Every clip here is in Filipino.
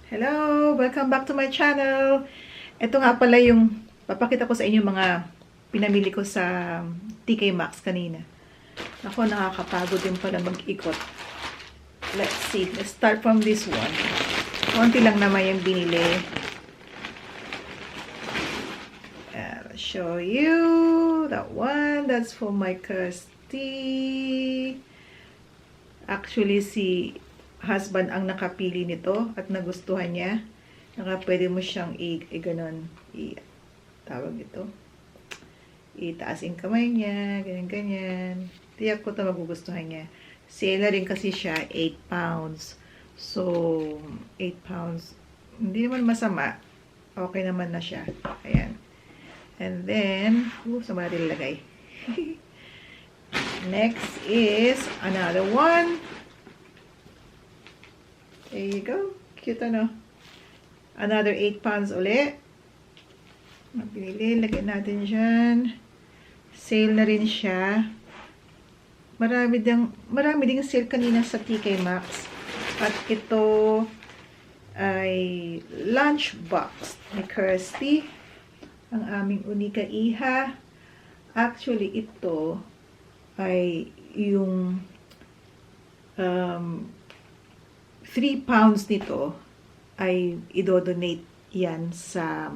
Hello! Welcome back to my channel! Ito nga pala yung papakita ko sa inyo mga pinamili ko sa TK Maxx kanina. Ako, nakakapagod din pala mag-ikot. Let's see. Let's start from this one. Konti lang naman yung binili. I'll show you that one. That's for my Kirsty. Actually, si husband ang nakapili nito at nagustuhan niya. Pwede mo siyang ganon, tawag ito. Itaas yung kamay niya, ganyan-ganyan. Tiyak ko ito magugustuhan niya. Sale na rin kasi siya, 8 pounds. So, 8 pounds, hindi naman masama. Okay naman na siya. Ayan. And then, saan mo natin ilagay? Next is another one. There you go. Cute ano. Another 8 pounds ulit. Pinili. Lagyan natin dyan. Sale na rin siya. Marami ding sale kanina sa TK Maxx. At ito ay lunch box ni Kirsty. Ang aming unika iha. Actually, ito ay yung 3 pounds nito ay idodonate yan sa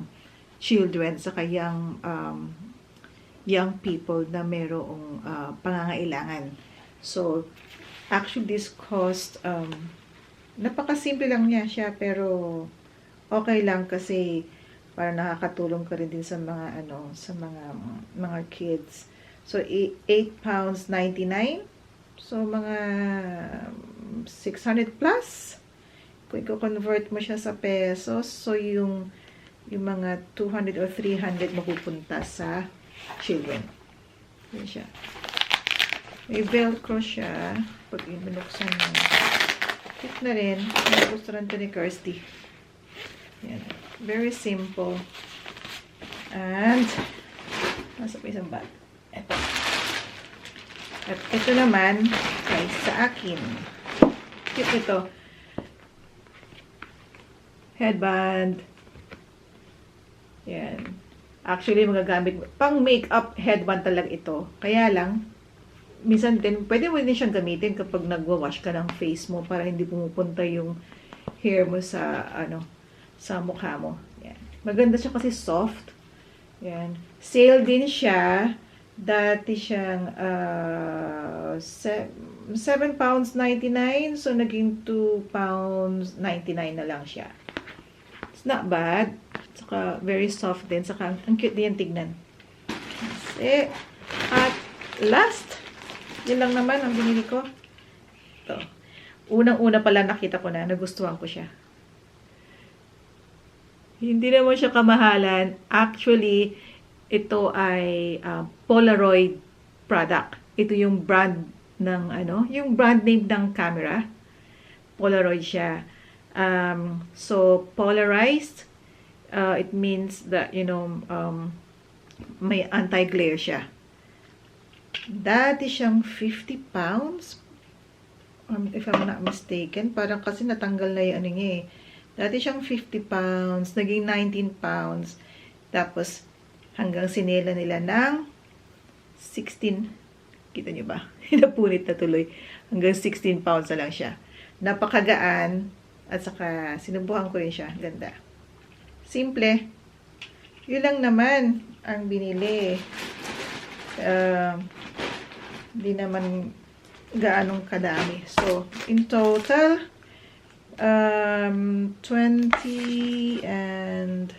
children, sa kayang young people na merong pangangailangan. So, actually this cost, napakasimple lang niya siya, pero okay lang kasi para nakakatulong ka rin din sa mga sa mga kids. So, 8 pounds 99. So, mga 600 plus. Kung i-convert mo siya sa pesos, so yung mga 200 or 300 mapupunta sa children. Yan siya. May velcro siya. Pag binuksan mo. Cute na rin. Nagustuhan to ni Kirsty. Yan. Very simple. And, nasa pa isang bag. Ito. At ito naman ay sa akin. Cute ito. Headband. Yan. Actually, magagamit. Pang makeup headband talaga ito. Kaya lang, minsan din, pwede mo din siyang gamitin kapag nagwa-wash ka ng face mo para hindi pumupunta yung hair mo sa, sa mukha mo. Yan. Maganda siya kasi soft. Yan. Sale din siya. Dati siyang 7 pounds 99. So, naging 2 pounds 99 na lang siya. It's not bad. Saka, very soft din. Saka, ang cute din yung tignan. Kasi, at last, yun lang naman ang binili ko. Ito. Unang-una pala nakita ko na. Nagustuhan ko siya. Hindi naman siya kamahalan. Actually, ito ay Polaroid product. Ito yung brand ng yung brand name ng camera. Polaroid siya. So polarized, it means that may anti-glare siya. Dati siyang 50 pounds. If I'm not mistaken, parang kasi natanggal na yung niya eh. Dati siyang 50 pounds, naging 19 pounds. Tapos hanggang sinela nila ng 16. Kita nyo ba? Napunit na tuloy. Hanggang 16 pounds na lang siya. Napakagaan. At saka, sinubuhan ko rin siya. Ganda. Simple. Yun lang naman ang binili. Di naman gaanong kadami. So, in total, 20 and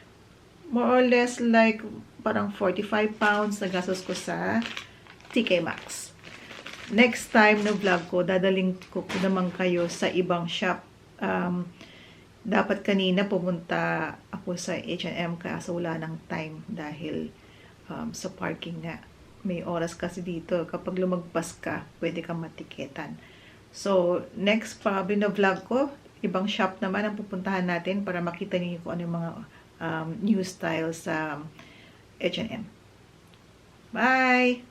more or less like parang 45 pounds na gastos ko sa TK Maxx. Next time na vlog ko, dadaling ko naman kayo sa ibang shop. Dapat kanina pumunta ako sa H&M kaso wala ng time dahil sa parking nga. May oras kasi dito. Kapag lumagpas ka, pwede kang matiketan. So, next probably na vlog ko, ibang shop naman ang pupuntahan natin para makita niyo kung ano yung mga new style sa H&M. Bye!